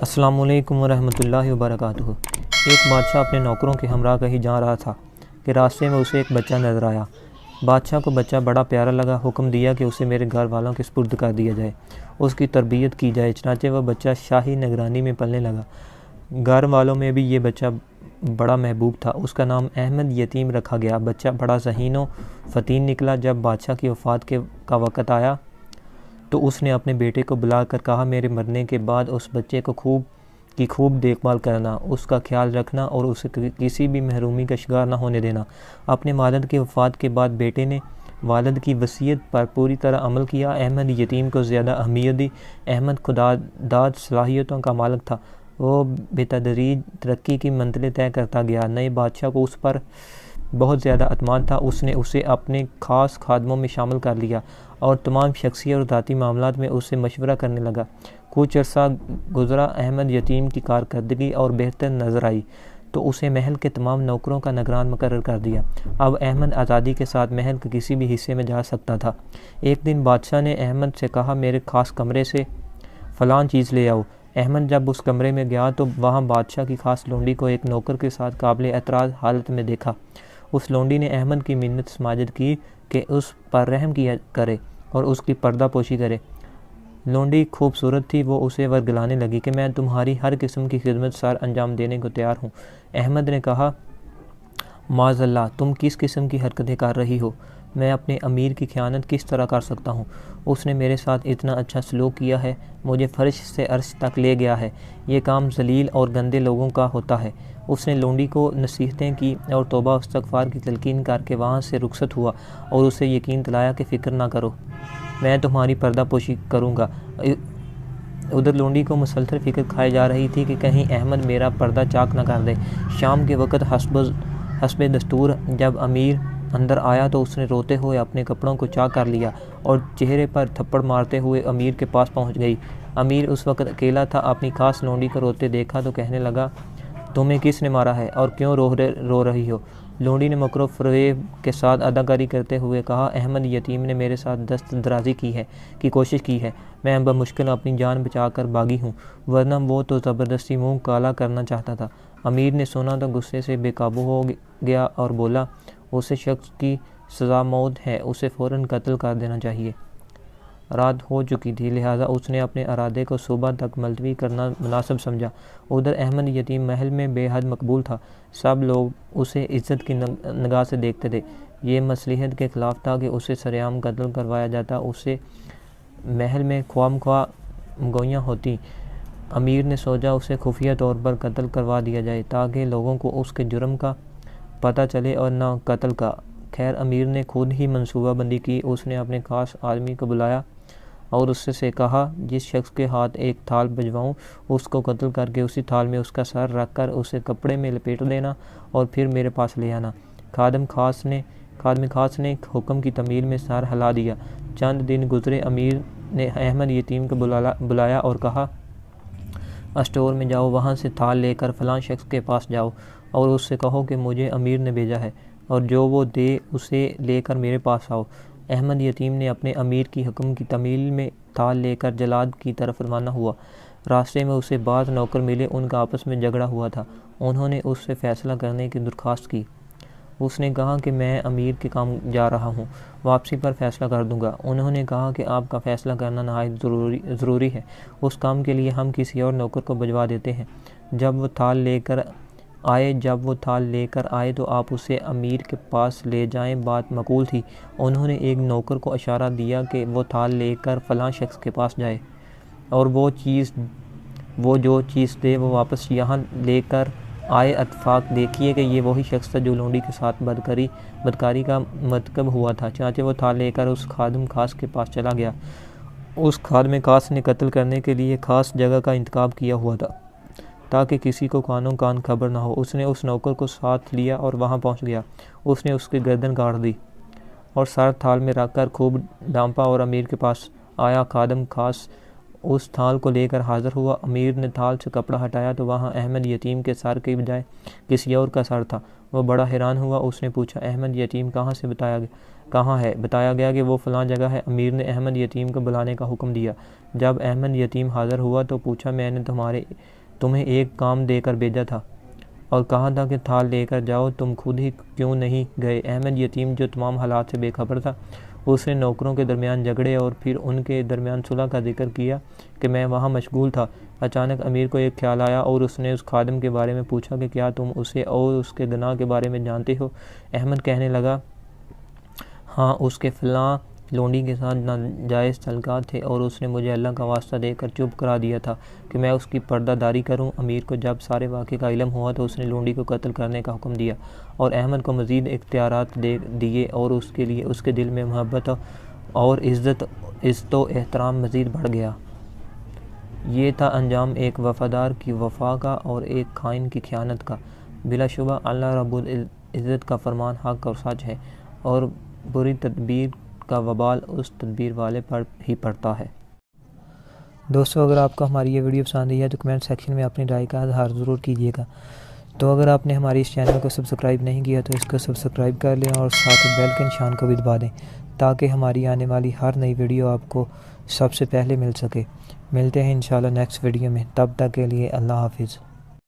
السلام علیکم ورحمۃ اللہ وبرکاتہ۔ ایک بادشاہ اپنے نوکروں کے ہمراہ کہیں جا رہا تھا کہ راستے میں اسے ایک بچہ نظر آیا۔ بادشاہ کو بچہ بڑا پیارا لگا، حکم دیا کہ اسے میرے گھر والوں کے سپرد کر دیا جائے، اس کی تربیت کی جائے۔ چنانچہ وہ بچہ شاہی نگرانی میں پلنے لگا۔ گھر والوں میں بھی یہ بچہ بڑا محبوب تھا۔ اس کا نام احمد یتیم رکھا گیا۔ بچہ بڑا ذہین و فطین نکلا۔ جب بادشاہ کی وفات کا وقت آیا تو اس نے اپنے بیٹے کو بلا کر کہا، میرے مرنے کے بعد اس بچے کو خوب دیکھ بھال کرنا، اس کا خیال رکھنا اور اسے کسی بھی محرومی کا شکار نہ ہونے دینا۔ اپنے والد کی وفات کے بعد بیٹے نے والد کی وصیت پر پوری طرح عمل کیا۔ احمد یتیم کو زیادہ اہمیت دی۔ احمد خداداد صلاحیتوں کا مالک تھا۔ وہ بتدریج ترقی کی منزلیں طے کرتا گیا۔ نئے بادشاہ کو اس پر بہت زیادہ اعتماد تھا۔ اس نے اسے اپنے خاص خادموں میں شامل کر لیا اور تمام شخصی اور ذاتی معاملات میں اس سے مشورہ کرنے لگا۔ کچھ عرصہ گزرا، احمد یتیم کی کارکردگی اور بہتر نظر آئی تو اسے محل کے تمام نوکروں کا نگران مقرر کر دیا۔ اب احمد آزادی کے ساتھ محل کے کسی بھی حصے میں جا سکتا تھا۔ ایک دن بادشاہ نے احمد سے کہا، میرے خاص کمرے سے فلاں چیز لے آؤ۔ احمد جب اس کمرے میں گیا تو وہاں بادشاہ کی خاص لونڈی کو ایک نوکر کے ساتھ قابل اعتراض حالت میں دیکھا۔ اس لونڈی نے احمد کی منت سماجت کی کہ اس پر رحم کیا کرے اور اس کی پردہ پوشی کرے۔ لونڈی خوبصورت تھی۔ وہ اسے ورگلانے لگی کہ میں تمہاری ہر قسم کی خدمت سر انجام دینے کو تیار ہوں۔ احمد نے کہا، معاذ اللہ، تم کس قسم کی حرکتیں کر رہی ہو؟ میں اپنے امیر کی خیانت کس طرح کر سکتا ہوں؟ اس نے میرے ساتھ اتنا اچھا سلوک کیا ہے، مجھے فرش سے عرش تک لے گیا ہے۔ یہ کام ذلیل اور گندے لوگوں کا ہوتا ہے۔ اس نے لونڈی کو نصیحتیں کی اور توبہ استغفار کی تلقین کر کے وہاں سے رخصت ہوا اور اسے یقین دلایا کہ فکر نہ کرو، میں تمہاری پردہ پوشی کروں گا۔ ادھر لونڈی کو مسلسل فکر کھائے جا رہی تھی کہ کہیں احمد میرا پردہ چاک نہ کر دے۔ شام کے وقت حسب دستور جب امیر اندر آیا تو اس نے روتے ہوئے اپنے کپڑوں کو چاک کر لیا اور چہرے پر تھپڑ مارتے ہوئے امیر کے پاس پہنچ گئی۔ امیر اس وقت اکیلا تھا۔ اپنی خاص لونڈی کو روتے دیکھا تو کہنے لگا، تمہیں کس نے مارا ہے اور کیوں رو رہی ہو؟ لونڈی نے مکر و فریب کے ساتھ اداکاری کرتے ہوئے کہا، احمد یتیم نے میرے ساتھ دست درازی کی کوشش کی ہے، میں بمشکل اپنی جان بچا کر بھاگی ہوں، ورنہ وہ تو زبردستی منہ کالا کرنا چاہتا تھا۔ امیر نے سنا تو غصے سے بے قابو ہو گیا اور بولا، اس شخص کی سزا موت ہے، اسے فوراً قتل کر دینا چاہیے۔ رات ہو چکی تھی، لہٰذا اس نے اپنے ارادے کو صبح تک ملتوی کرنا مناسب سمجھا۔ ادھر احمد یتیم محل میں بے حد مقبول تھا۔ سب لوگ اسے عزت کی نگاہ سے دیکھتے تھے۔ یہ مصلحت کے خلاف تھا کہ اسے سرعام قتل کروایا جاتا۔ اسے محل میں خواہ گوئیاں ہوتی۔ امیر نے سوچا اسے خفیہ طور پر قتل کروا دیا جائے تاکہ لوگوں کو اس کے جرم کا پتہ چلے اور نہ قتل کا۔ خیر، امیر نے خود ہی منصوبہ بندی کی۔ اس نے اپنے خاص آدمی کو بلایا اور اس سے کہا، جس شخص کے ہاتھ ایک تھال بھجواؤں اس کو قتل کر کے اسی تھال میں اس کا سر رکھ کر اسے کپڑے میں لپیٹ دینا اور پھر میرے پاس لے آنا۔ خادم خاص نے حکم کی تعمیل میں سر ہلا دیا۔ چند دن گزرے، امیر نے احمد یتیم کو بلایا اور کہا، اسٹور میں جاؤ، وہاں سے تھال لے کر فلاں شخص کے پاس جاؤ اور اس سے کہو کہ مجھے امیر نے بھیجا ہے اور جو وہ دے اسے لے کر میرے پاس آؤ۔ احمد یتیم نے اپنے امیر کی حکم کی تعمیل میں تھال لے کر جلاد کی طرف روانہ ہوا۔ راستے میں اسے بعض نوکر ملے، ان کا آپس میں جھگڑا ہوا تھا۔ انہوں نے اس سے فیصلہ کرنے کی درخواست کی۔ اس نے کہا کہ میں امیر کے کام جا رہا ہوں، واپسی پر فیصلہ کر دوں گا۔ انہوں نے کہا کہ آپ کا فیصلہ کرنا نہایت ضروری ہے، اس کام کے لیے ہم کسی اور نوکر کو بھجوا دیتے ہیں۔ جب وہ تھال لے کر آئے تو آپ اسے امیر کے پاس لے جائیں، بات معقول تھی۔ انہوں نے ایک نوکر کو اشارہ دیا کہ وہ تھال لے کر فلاں شخص کے پاس جائے اور وہ جو چیز دے وہ واپس یہاں لے کر آئے۔ اتفاق دیکھیے کہ یہ وہی شخص تھا جو لونڈی کے ساتھ بدکاری کا مرتکب ہوا تھا۔ چنانچہ وہ تھال لے کر اس خادم خاص کے پاس چلا گیا۔ اس خادم خاص نے قتل کرنے کے لیے خاص جگہ کا انتخاب کیا ہوا تھا تاکہ کسی کو کانوں کان خبر نہ ہو۔ اس نے اس نوکر کو ساتھ لیا اور وہاں پہنچ گیا۔ اس نے اس کی گردن کاٹ دی اور سر تھال میں رکھ کر خوب ڈانپا اور امیر کے پاس آیا۔ خادم خاص اس تھال کو لے کر حاضر ہوا۔ امیر نے تھال سے کپڑا ہٹایا تو وہاں احمد یتیم کے سر کے بجائے کسی اور کا سر تھا۔ وہ بڑا حیران ہوا۔ اس نے پوچھا، احمد یتیم کہاں سے بتایا گیا؟ کہاں ہے؟ بتایا گیا کہ وہ فلاں جگہ ہے۔ امیر نے احمد یتیم کو بلانے کا حکم دیا۔ جب احمد یتیم حاضر ہوا تو پوچھا، میں نے تمہیں ایک کام دے کر بھیجا تھا اور کہا تھا کہ تھال لے کر جاؤ، تم خود ہی کیوں نہیں گئے؟ احمد یتیم جو تمام حالات سے بے خبر تھا، اس نے نوکروں کے درمیان جھگڑے اور پھر ان کے درمیان صلح کا ذکر کیا کہ میں وہاں مشغول تھا۔ اچانک امیر کو ایک خیال آیا اور اس نے اس خادم کے بارے میں پوچھا کہ کیا تم اسے اور اس کے گناہ کے بارے میں جانتے ہو؟ احمد کہنے لگا، ہاں، اس کے فلاں لونڈی کے ساتھ ناجائز تعلقات تھے اور اس نے مجھے اللہ کا واسطہ دے کر چپ کرا دیا تھا کہ میں اس کی پردہ داری کروں۔ امیر کو جب سارے واقعے کا علم ہوا تو اس نے لونڈی کو قتل کرنے کا حکم دیا اور احمد کو مزید اختیارات دے دیے اور اس کے لیے اس کے دل میں محبت اور عزت و احترام مزید بڑھ گیا۔ یہ تھا انجام ایک وفادار کی وفا کا اور ایک خائن کی خیانت کا۔ بلا شبہ اللہ رب العزت کا فرمان حق اور سچ ہے، اور بری تدبیر کا وبال اس تدبیر والے پر ہی پڑتا ہے۔ دوستو، اگر آپ کو ہماری یہ ویڈیو پسند آئی ہے تو کمنٹ سیکشن میں اپنی رائے کا اظہار ضرور کیجیے گا۔ تو اگر آپ نے ہماری اس چینل کو سبسکرائب نہیں کیا تو اس کو سبسکرائب کر لیں اور ساتھ بیل کے نشان کو بھی دبا دیں تاکہ ہماری آنے والی ہر نئی ویڈیو آپ کو سب سے پہلے مل سکے۔ ملتے ہیں انشاءاللہ نیکسٹ ویڈیو میں، تب تک کے لیے اللہ حافظ۔